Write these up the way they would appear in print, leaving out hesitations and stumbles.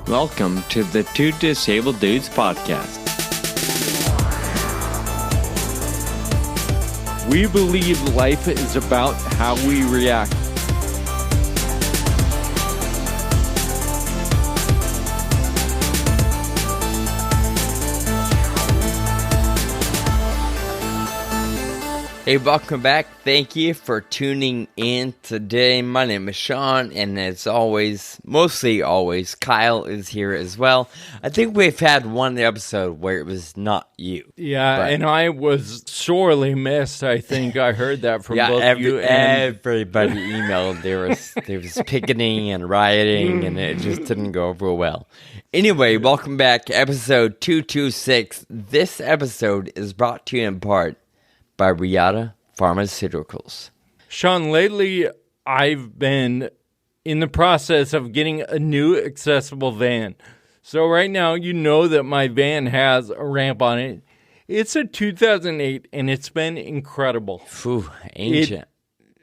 Welcome to the Two Disabled Dudes podcast. We believe life is about how we react. Hey, welcome back. Thank you for tuning in today. My name is Sean, and as always, mostly always, Kyle is here as well. I think we've had one episode where it was not you. Yeah, and I was sorely missed. I think I heard that from both you and... everybody emailed. There was picketing and rioting, and it just didn't go over well. Anyway, welcome back. Episode 226. This episode is brought to you in part by Reata Pharmaceuticals. Sean, lately I've been in the process of getting a new accessible van. So right now, you know that my van has a ramp on it. It's a 2008, and it's been incredible. Phew, ancient.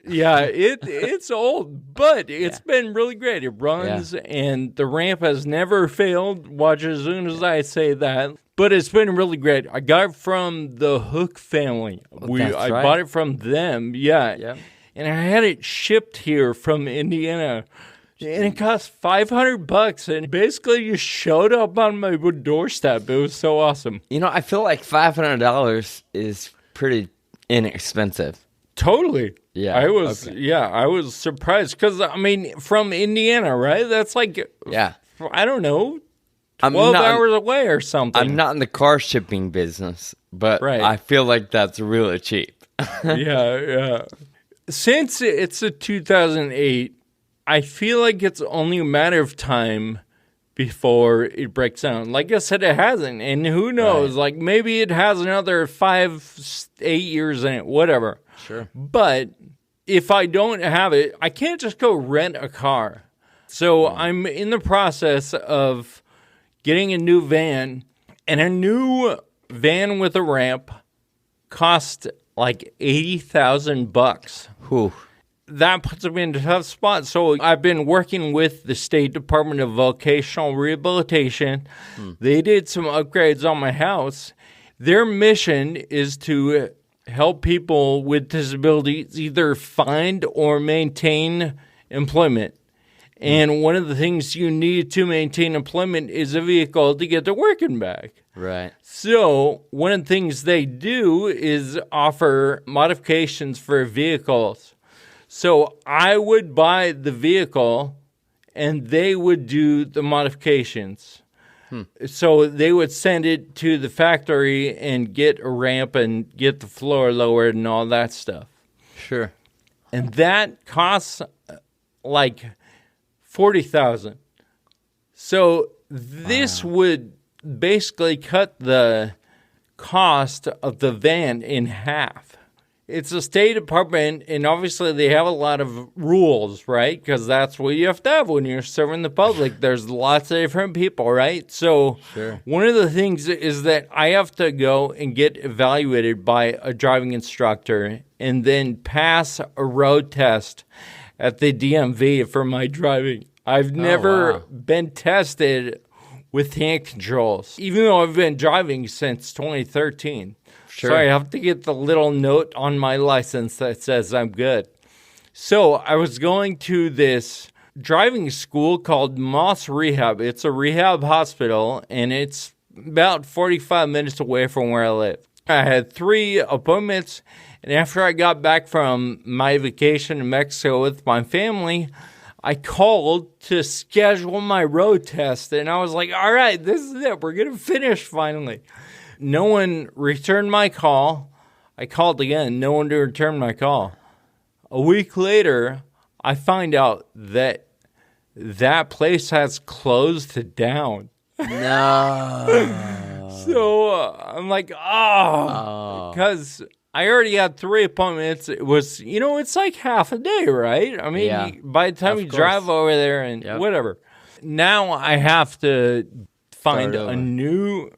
It's old, but it's been really great. It runs, and the ramp has never failed. Watch as soon as I say that. But it's been really great. I got it from the Hook family. I bought it from them, And I had it shipped here from Indiana. And it cost $500, and basically you showed up on my doorstep. It was so awesome. You know, I feel like $500 is pretty inexpensive. Totally. Yeah. I was surprised because, I mean, from Indiana, right? That's like, I don't know, 12 hours away or something. I'm not in the car shipping business, but I feel like that's really cheap. Yeah. Since it's a 2008, I feel like it's only a matter of time before it breaks down. Like I said, it hasn't. And who knows? Like maybe it has another 5-8 years in it, whatever. Sure. But if I don't have it, I can't just go rent a car. So I'm in the process of getting a new van, and a new van with a ramp cost like $80,000. Whew. That puts me in a tough spot. So I've been working with the State Department of Vocational Rehabilitation. They did some upgrades on my house. Their mission is to help people with disabilities either find or maintain employment. And one of the things you need to maintain employment is a vehicle to get to work and back. Right. So one of the things they do is offer modifications for vehicles. So I would buy the vehicle, and they would do the modifications. So they would send it to the factory and get a ramp and get the floor lowered and all that stuff. Sure. And that costs like $40,000. So this would basically cut the cost of the van in half. It's a State Department, and obviously they have a lot of rules, right? Because that's what you have to have when you're serving the public. There's lots of different people, right? So one of the things is that I have to go and get evaluated by a driving instructor and then pass a road test at the DMV for my driving. I've never been tested with hand controls, even though I've been driving since 2013. Sure. So I have to get the little note on my license that says I'm good. So I was going to this driving school called Moss Rehab. It's a rehab hospital, and it's about 45 minutes away from where I live. I had 3 appointments, and after I got back from my vacation in Mexico with my family, I called to schedule my road test, and I was like, all right, this is it. We're going to finish finally. No one returned my call. I called again. No one returned my call. A week later, I find out that that place has closed down. No. So I'm like, because I already had 3 appointments. It was, it's like half a day, right? I mean, by the time you drive over there and whatever. Now I have to find a new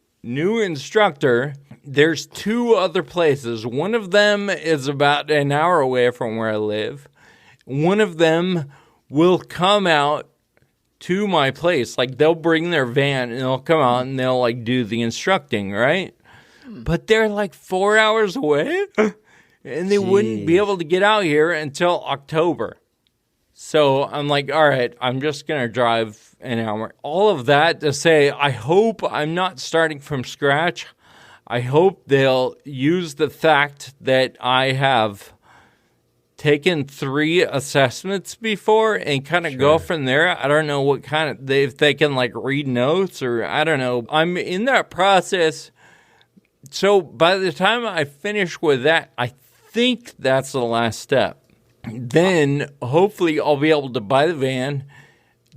instructor. There's 2 other places. One of them is about an hour away from where I live. One of them will come out to my place. Like, they'll bring their van and they'll come out and they'll, like, do the instructing, right? But they're, like, 4 hours away, and they wouldn't be able to get out here until October. So I'm like, all right, I'm just going to drive an hour. All of that to say, I hope I'm not starting from scratch. I hope they'll use the fact that I have taken 3 assessments before and kind of go from there. I don't know what kind of, if they can like read notes or I don't know. I'm in that process. So by the time I finish with that, I think that's the last step. Then hopefully I'll be able to buy the van,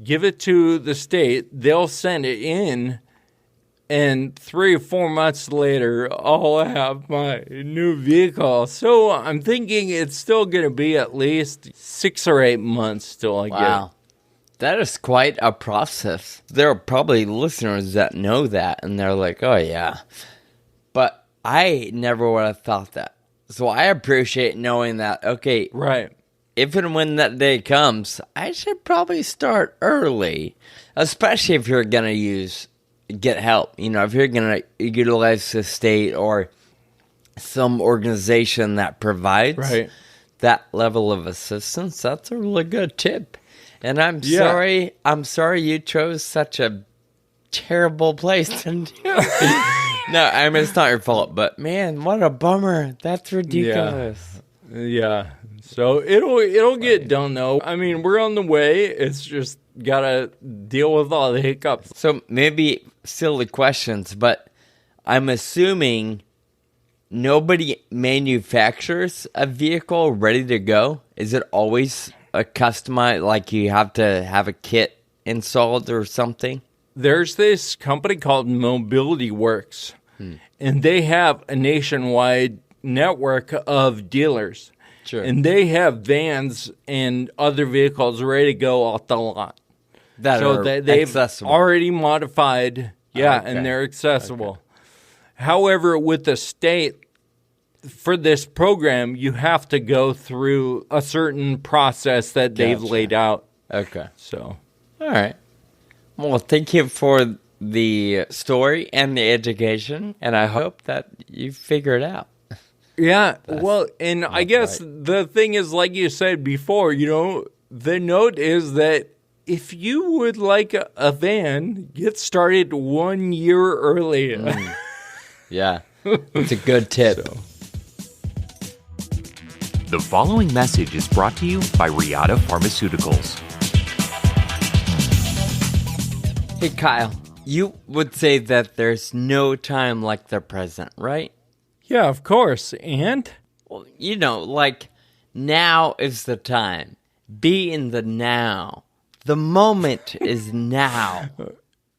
give it to the state. They'll send it in. And 3 or 4 months later, I'll have my new vehicle. So I'm thinking it's still going to be at least 6 or 8 months till I get it. Wow. That is quite a process. There are probably listeners that know that, and they're like, oh, yeah. But I never would have thought that. So I appreciate knowing that, okay, right. If and when that day comes, I should probably start early, especially if you're going to get help. You know, if you're going to utilize the state or some organization that provides that level of assistance, that's a really good tip. And I'm sorry you chose such a terrible place to do it. No, I mean, it's not your fault, but man, what a bummer. That's ridiculous. Yeah. So it'll get done though. I mean, we're on the way. It's just gotta deal with all the hiccups. So maybe silly questions, but I'm assuming nobody manufactures a vehicle ready to go. Is it always a customized, like you have to have a kit installed or something? There's this company called Mobility Works, and they have a nationwide network of dealers. Sure. And they have vans and other vehicles ready to go off the lot. They've accessible. Already modified, and they're accessible. Okay. However, with the state, for this program, you have to go through a certain process that they've laid out. Okay. So, all right. Well, thank you for the story and the education, and I hope that you figure it out. Yeah, well, and I guess the thing is, like you said before, you know, the note is that if you would like a van, get started 1 year early. Yeah, it's a good tip. The following message is brought to you by Reata Pharmaceuticals. Hey, Kyle, you would say that there's no time like the present, right? Yeah, of course. And? Well, you know, like, now is the time. Be in the now. The moment is now.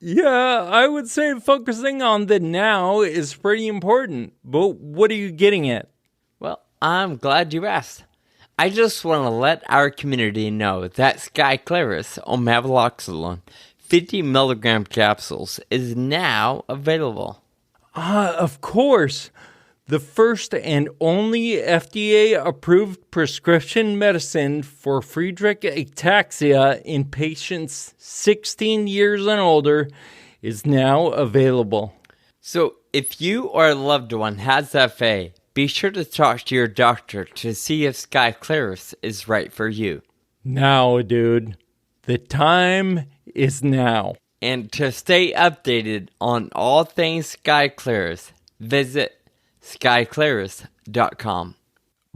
Yeah, I would say focusing on the now is pretty important. But what are you getting at? Well, I'm glad you asked. I just want to let our community know that Skyclarys omavaloxolone 50 milligram capsules is now available. Of course. The first and only FDA-approved prescription medicine for Friedreich ataxia in patients 16 years and older is now available. So if you or a loved one has FA, be sure to talk to your doctor to see if Skyclarys is right for you. Now, dude. The time is now. And to stay updated on all things Skyclarys, visit Skyclarys.com.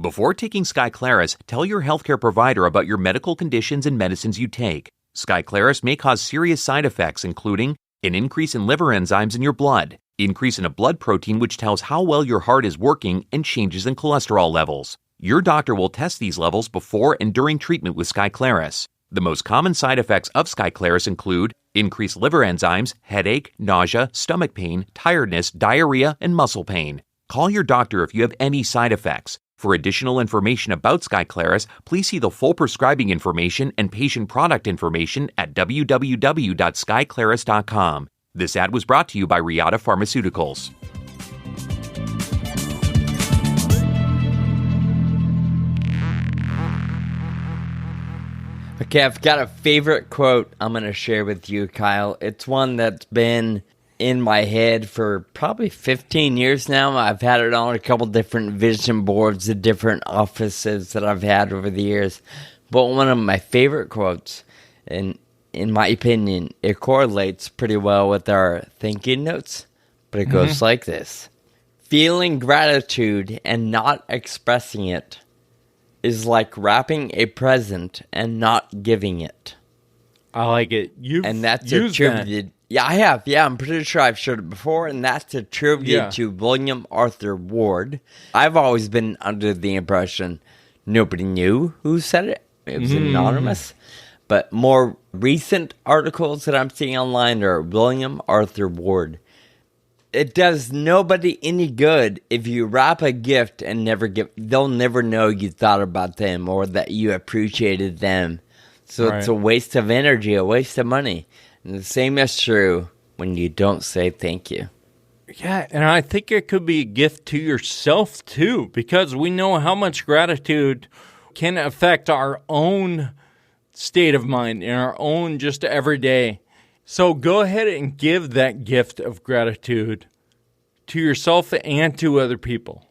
Before taking Skyclarys, tell your healthcare provider about your medical conditions and medicines you take. Skyclarys may cause serious side effects, including an increase in liver enzymes in your blood, increase in a blood protein which tells how well your heart is working, and changes in cholesterol levels. Your doctor will test these levels before and during treatment with Skyclarys. The most common side effects of Skyclarys include increased liver enzymes, headache, nausea, stomach pain, tiredness, diarrhea, and muscle pain. Call your doctor if you have any side effects. For additional information about Skyclarys, please see the full prescribing information and patient product information at www.skyclarys.com. This ad was brought to you by Reata Pharmaceuticals. Okay, I've got a favorite quote I'm going to share with you, Kyle. It's one that's been in my head for probably 15 years now. I've had it on a couple different vision boards of different offices that I've had over the years. But one of my favorite quotes, and in my opinion, it correlates pretty well with our thinking notes, but it goes like this. Feeling gratitude and not expressing it is like wrapping a present and not giving it. I like it. And that's attributed. That. Yeah, I have. Yeah, I'm pretty sure I've shared it before, and that's attributed to William Arthur Ward. I've always been under the impression nobody knew who said it. It was anonymous. But more recent articles that I'm seeing online are William Arthur Ward. It does nobody any good if you wrap a gift and never give. They'll never know you thought about them or that you appreciated them. So It's a waste of energy, a waste of money. And the same is true when you don't say thank you. Yeah, and I think it could be a gift to yourself too, because we know how much gratitude can affect our own state of mind in our own just everyday. So go ahead and give that gift of gratitude to yourself and to other people.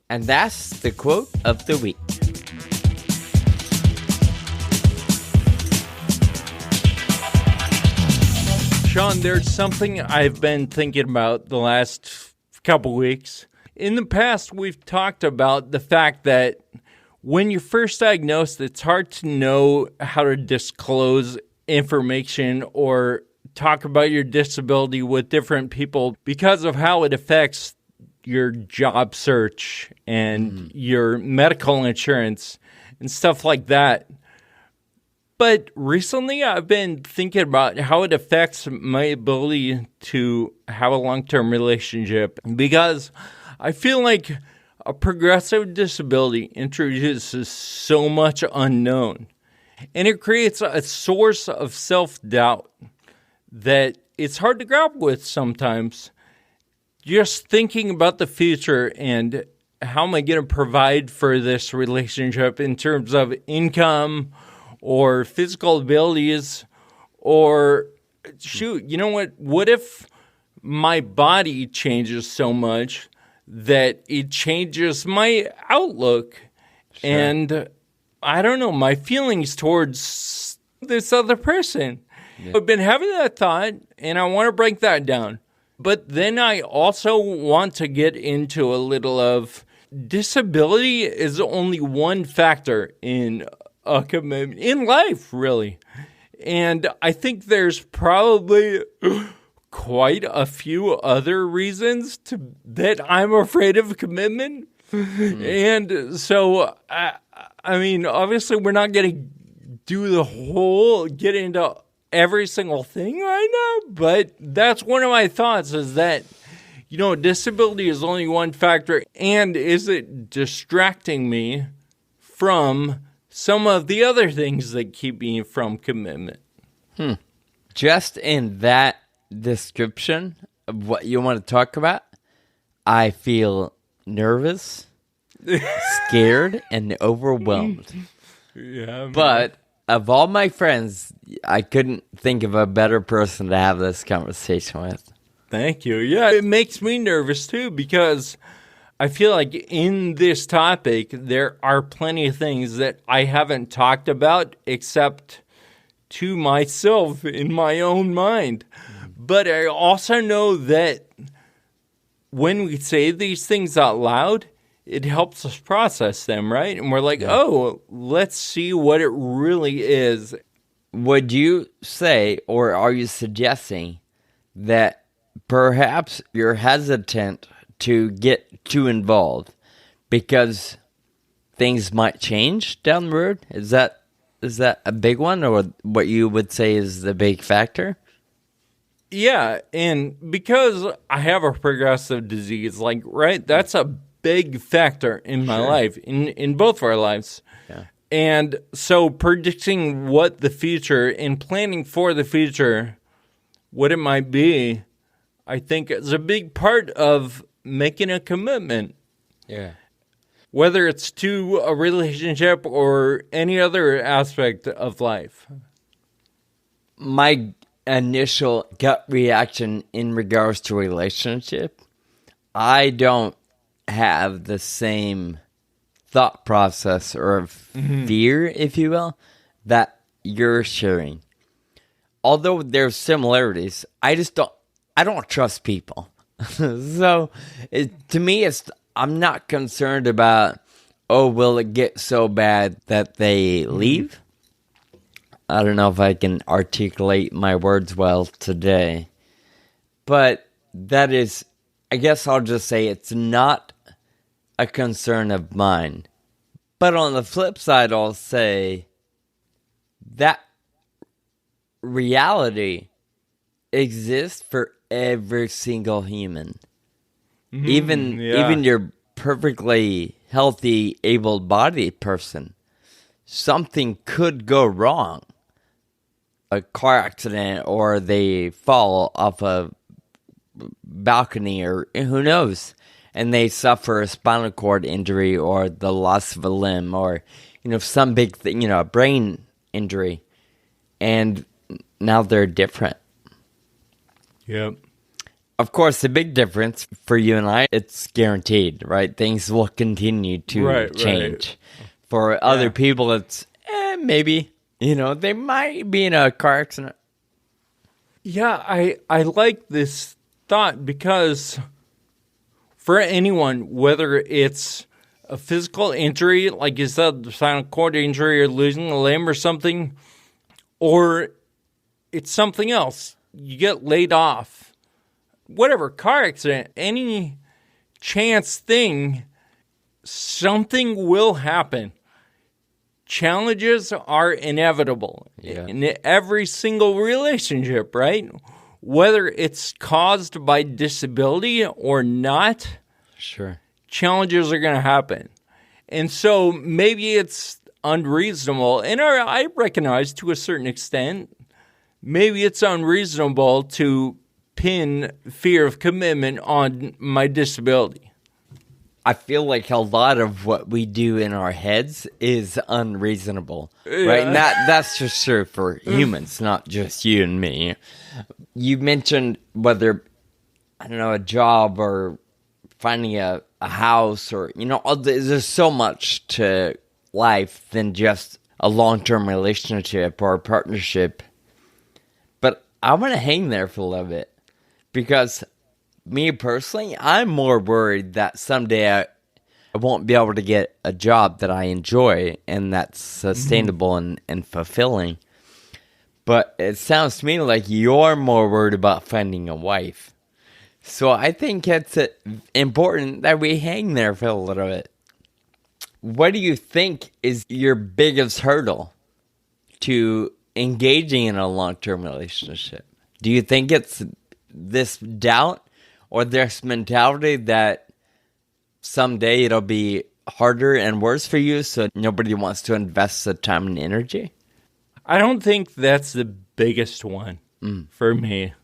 And that's the quote of the week. Sean, there's something I've been thinking about the last couple weeks. In the past, we've talked about the fact that when you're first diagnosed, it's hard to know how to disclose information or talk about your disability with different people because of how it affects your job search and your medical insurance and stuff like that. But recently, I've been thinking about how it affects my ability to have a long-term relationship because I feel like a progressive disability introduces so much unknown, and it creates a source of self-doubt that it's hard to grapple with sometimes. Just thinking about the future and how am I going to provide for this relationship in terms of income or physical abilities, or shoot, you know what? What if my body changes so much that it changes my outlook and, I don't know, my feelings towards this other person? Yeah. I've been having that thought, and I want to break that down. But then I also want to get into a little of disability is only one factor in a commitment in life, really. And I think there's probably quite a few other reasons that I'm afraid of commitment. And so, I mean, obviously we're not going to do the whole, get into every single thing right now, but that's one of my thoughts is that, you know, disability is only one factor, and is it distracting me from some of the other things that keep me from commitment? Just in that description of what you want to talk about, I feel nervous, scared, and overwhelmed. Yeah, but of all my friends, I couldn't think of a better person to have this conversation with. Thank you. Yeah, it makes me nervous too because I feel like in this topic, there are plenty of things that I haven't talked about except to myself in my own mind. But I also know that when we say these things out loud, it helps us process them, right? And we're like, oh, let's see what it really is. Would you say, or are you suggesting that perhaps you're hesitant to get too involved because things might change down the road? Is that a big one, or what you would say is the big factor? Yeah, and because I have a progressive disease, like, right, that's a big factor in my life, in both of our lives. Yeah. And so predicting what the future and planning for the future, what it might be, I think is a big part of making a commitment. Yeah. whether it's to a relationship or any other aspect of life? My initial gut reaction in regards to relationship, I don't have the same thought process or fear, if you will, that you're sharing. Although there's similarities, I don't trust people. So to me, I'm not concerned about, oh, will it get so bad that they leave? I don't know if I can articulate my words well today, but that is, I guess I'll just say it's not a concern of mine. But on the flip side, I'll say that reality exists for every single human. Even your perfectly healthy, able-bodied person, something could go wrong. A car accident, or they fall off a balcony, or who knows, and they suffer a spinal cord injury or the loss of a limb, or some big thing, a brain injury, and now they're different. Yep. Of course, the big difference for you and I, it's guaranteed, right? Things will continue to change. Right. For other people, it's maybe. They might be in a car accident. Yeah, I like this thought because for anyone, whether it's a physical injury, like you said, the spinal cord injury or losing a limb or something, or it's something else, you get laid off, whatever, car accident, any chance thing, something will happen. Challenges are inevitable in every single relationship, right? Whether it's caused by disability or not, sure, challenges are going to happen. And so maybe it's unreasonable, and I recognize to a certain extent, maybe it's unreasonable to pin fear of commitment on my disability. I feel like a lot of what we do in our heads is unreasonable, right? And that's just true for humans, not just you and me. You mentioned whether, I don't know, a job or finding a house or, there's so much to life than just a long-term relationship or a partnership. But I want to hang there for a little bit because me personally, I'm more worried that someday I won't be able to get a job that I enjoy and that's sustainable and fulfilling. But it sounds to me like you're more worried about finding a wife. So I think it's important that we hang there for a little bit. What do you think is your biggest hurdle to engaging in a long-term relationship? Do you think it's this doubt? Or this mentality that someday it'll be harder and worse for you, so nobody wants to invest the time and energy? I don't think that's the biggest one for me.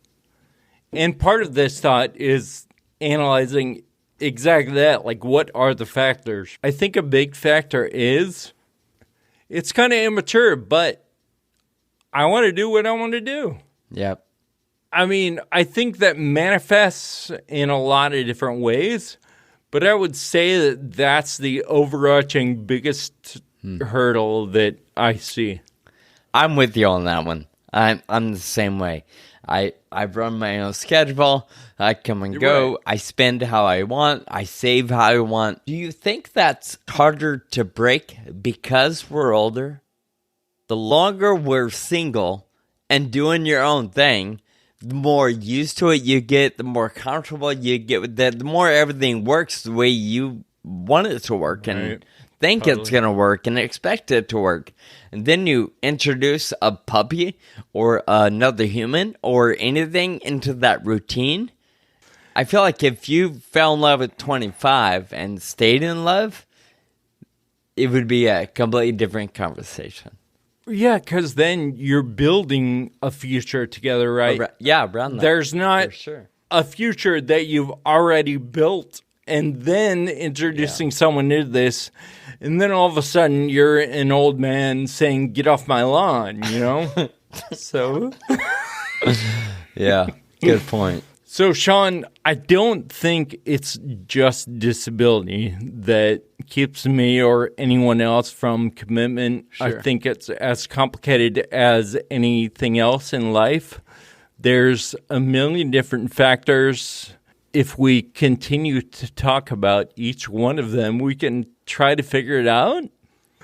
And part of this thought is analyzing exactly that, like what are the factors? I think a big factor is it's kind of immature, but I want to do what I want to do. Yep. I mean, I think that manifests in a lot of different ways, but I would say that that's the overarching biggest hurdle that I see. I'm with you on that one. I'm the same way. I run my own schedule. I come and go. Right. I spend how I want. I save how I want. Do you think that's harder to break because we're older? The longer we're single and doing your own thing, the more used to it you get, the more comfortable you get with that, the more everything works the way you want it to work and think it's going to work and expect it to work. And then you introduce a puppy or another human or anything into that routine. I feel like if you fell in love at 25 and stayed in love, it would be a completely different conversation. Yeah, because then you're building a future together, right? Around that. There's not for sure. a future that you've already built and then introducing someone into this, and then all of a sudden you're an old man saying, "Get off my lawn," you know? So, Yeah, good point. so Sean, I don't think it's just disability that keeps me or anyone else from commitment. Sure. I think it's as complicated as anything else in life. There's a million different factors. If we continue to talk about each one of them, we can try to figure it out.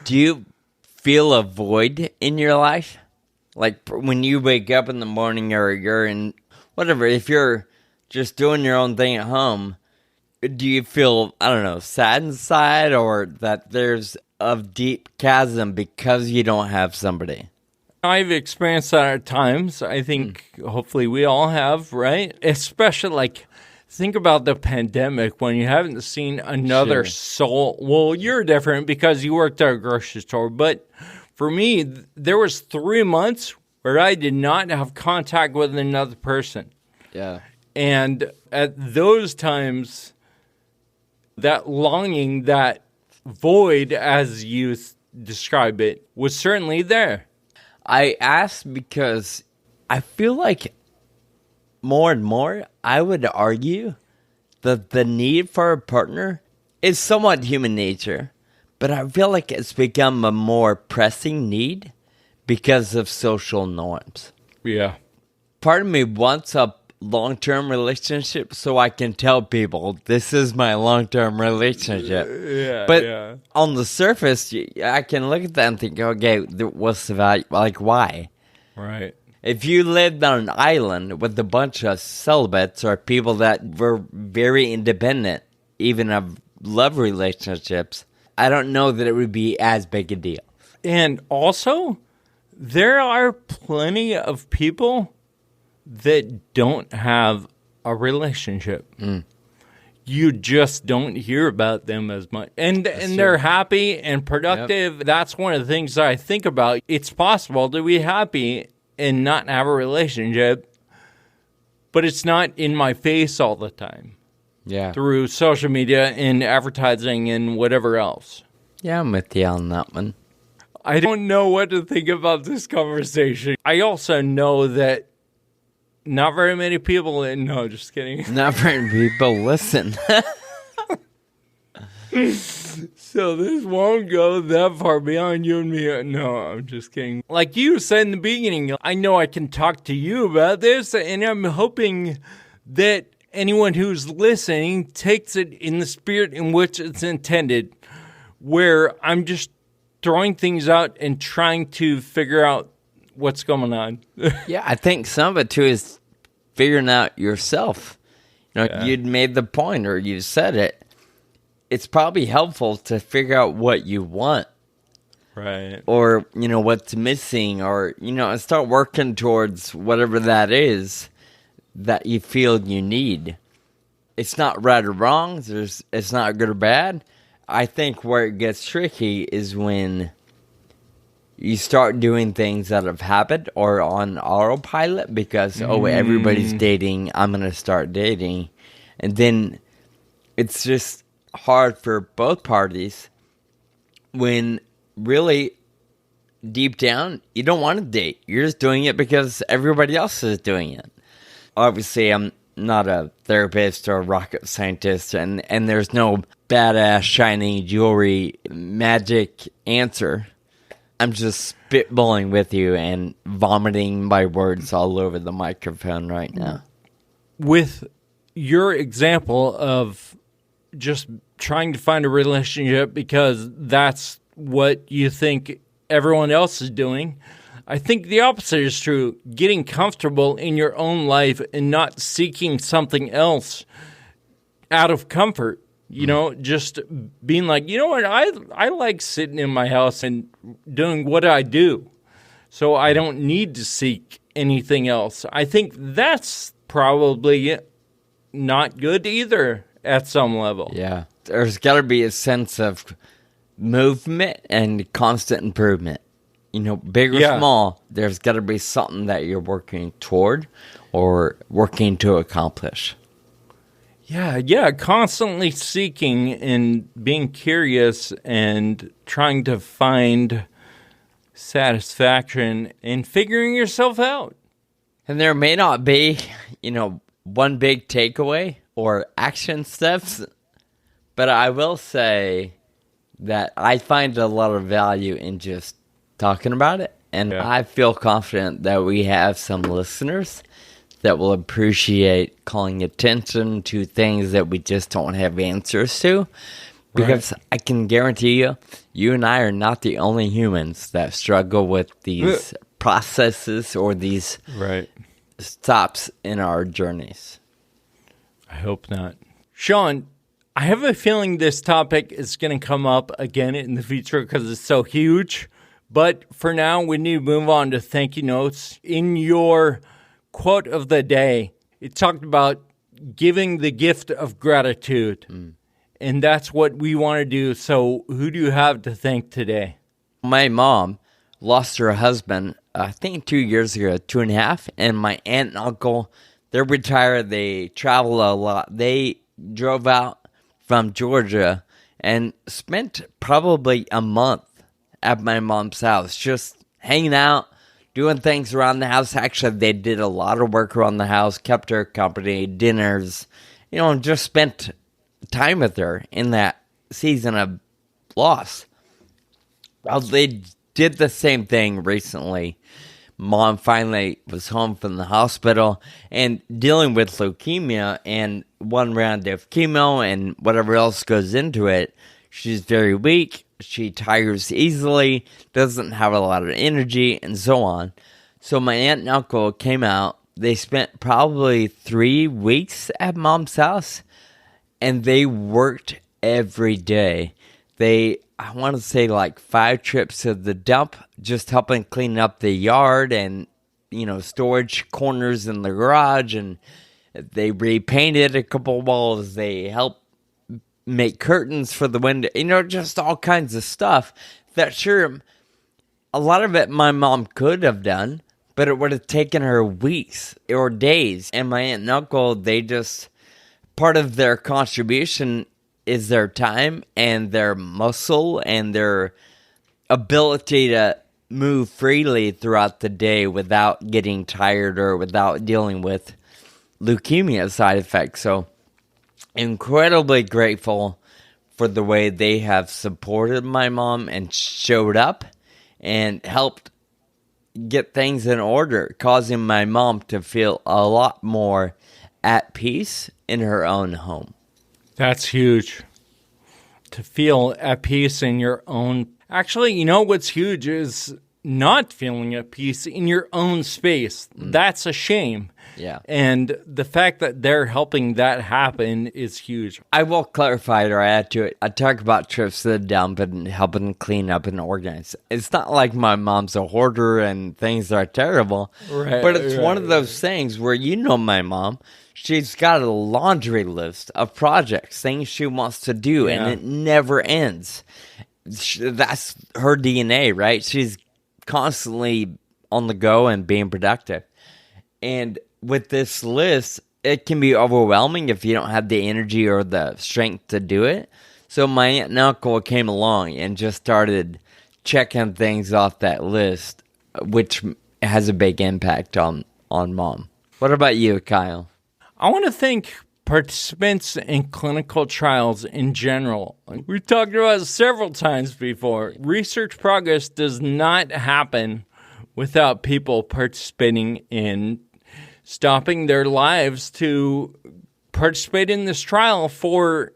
Do you feel a void in your life? Like when you wake up in the morning or you're in whatever, if you're just doing your own thing at home, do you feel, I don't know, sad inside or that there's a deep chasm because you don't have somebody? I've experienced that at times. I think hopefully we all have, right? Especially like, think about the pandemic when you haven't seen another soul. Well, you're different because you worked at a grocery store. But for me, there was 3 months where I did not have contact with another person. Yeah. And at those times, that longing, that void, as you describe it, was certainly there. I asked because I feel like more and more, I would argue that the need for a partner is somewhat human nature, but I feel like it's become a more pressing need because of social norms. Yeah. Part of me wants a long-term relationship so I can tell people this is my long-term relationship. But on the surface, I can look at that and think, okay, what's the value? Like, why? Right. If you lived on an island with a bunch of celibates or people that were very independent, even have love relationships, I don't know that it would be as big a deal. And also, there are plenty of people that don't have a relationship. You just don't hear about them as much. And they're happy and productive. Yep. That's one of the things that I think about. It's possible to be happy and not have a relationship, but it's not in my face all the time. Yeah. Through social media and advertising and whatever else. Yeah, I'm with you on that one. I don't know what to think about this conversation. I also know that not very many people, no, just kidding. Not very many people listen. So this won't go that far beyond you and me. No, I'm just kidding. Like you said in the beginning, I know I can talk to you about this, and I'm hoping that anyone who's listening takes it in the spirit in which it's intended, where I'm just throwing things out and trying to figure out what's going on. Yeah, I think some of it too is figuring out yourself. You know, you'd made the point or you said it. It's probably helpful to figure out what you want. Right. Or, you know, what's missing or, you know, and start working towards whatever that is that you feel you need. It's not right or wrong. It's not good or bad. I think where it gets tricky is when you start doing things out of habit or on autopilot because, everybody's dating, I'm going to start dating. And then it's just hard for both parties when really deep down you don't want to date. You're just doing it because everybody else is doing it. Obviously, I'm not a therapist or a rocket scientist, and there's no badass shiny jewelry magic answer. I'm just spitballing with you and vomiting my words all over the microphone right now. With your example of just trying to find a relationship because that's what you think everyone else is doing, I think the opposite is true. Getting comfortable in your own life and not seeking something else out of comfort. You know, just being like, you know what, I like sitting in my house and doing what I do. So I don't need to seek anything else. I think that's probably not good either at some level. Yeah. There's got to be a sense of movement and constant improvement. You know, big or small, there's got to be something that you're working toward or working to accomplish. Yeah, constantly seeking and being curious and trying to find satisfaction in figuring yourself out. And there may not be, one big takeaway or action steps, but I will say that I find a lot of value in just talking about it. And I feel confident that we have some listeners that will appreciate calling attention to things that we just don't have answers to. Because I can guarantee you and I are not the only humans that struggle with these processes or these stops in our journeys. I hope not. Sean, I have a feeling this topic is going to come up again in the future because it's so huge. But for now, we need to move on to thank you notes. In your quote of the day, it talked about giving the gift of gratitude. And that's what we want to do. So who do you have to thank today? My mom lost her husband, I think 2 years ago, 2.5. And my aunt and uncle, they're retired. They travel a lot. They drove out from Georgia and spent probably a month at my mom's house, just hanging out, doing things around the house. Actually, they did a lot of work around the house, kept her company, dinners, and just spent time with her in that season of loss. Well, they did the same thing recently. Mom finally was home from the hospital and dealing with leukemia and 1 round of chemo and whatever else goes into it. She's very weak. She tires easily, doesn't have a lot of energy, and so on. So my aunt and uncle came out. They spent probably 3 weeks at Mom's house, and they worked every day. I want to say 5 trips to the dump, just helping clean up the yard and, storage corners in the garage. And they repainted a couple walls. They helped make curtains for the window, just all kinds of stuff that sure, a lot of it my mom could have done, but it would have taken her weeks or days. And my aunt and uncle, they just, part of their contribution is their time and their muscle and their ability to move freely throughout the day without getting tired or without dealing with leukemia side effects. So incredibly grateful for the way they have supported my mom and showed up and helped get things in order, causing my mom to feel a lot more at peace in her own home. That's huge. To feel at peace in your own... Actually, what's huge is not feeling at peace in your own space. That's a shame. Yeah. And the fact that they're helping that happen is huge. I will clarify or add to it. I talk about trips to the dump and helping clean up and organize. It's not like my mom's a hoarder and things are terrible. Right. But it's one of those things where my mom, she's got a laundry list of projects, things she wants to do, and it never ends. That's her DNA, right? She's constantly on the go and being productive. And with this list, it can be overwhelming if you don't have the energy or the strength to do it. So my aunt and uncle came along and just started checking things off that list, which has a big impact on Mom. What about you, Kyle? I want to thank participants in clinical trials in general. We've talked about it several times before. Research progress does not happen without people participating in stopping their lives to participate in this trial for,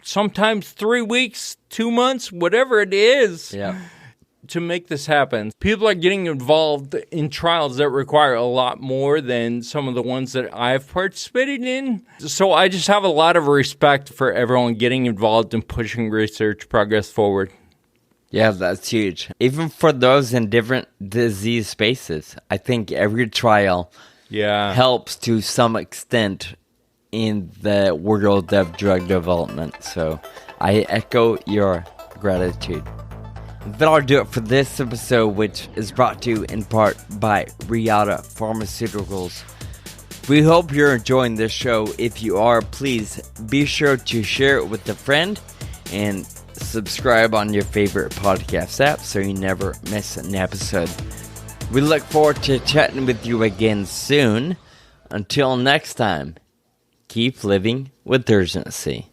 sometimes 3 weeks, 2 months, whatever it is. Yeah. To make this happen. People are getting involved in trials that require a lot more than some of the ones that I've participated in. So I just have a lot of respect for everyone getting involved in pushing research progress forward. Yeah, that's huge. Even for those in different disease spaces, I think every trial helps to some extent in the world of drug development. So I echo your gratitude. That'll do it for this episode, which is brought to you in part by Reata Pharmaceuticals. We hope you're enjoying this show. If you are, please be sure to share it with a friend and subscribe on your favorite podcast app so you never miss an episode. We look forward to chatting with you again soon. Until next time, keep living with urgency.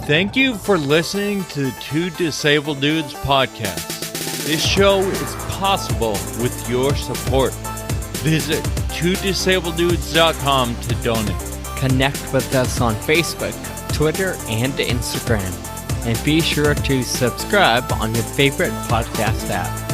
Thank you for listening to the Two Disabled Dudes podcast. This show is possible with your support. Visit twodisableddudes.com to donate. Connect with us on Facebook, Twitter, and Instagram. And be sure to subscribe on your favorite podcast app.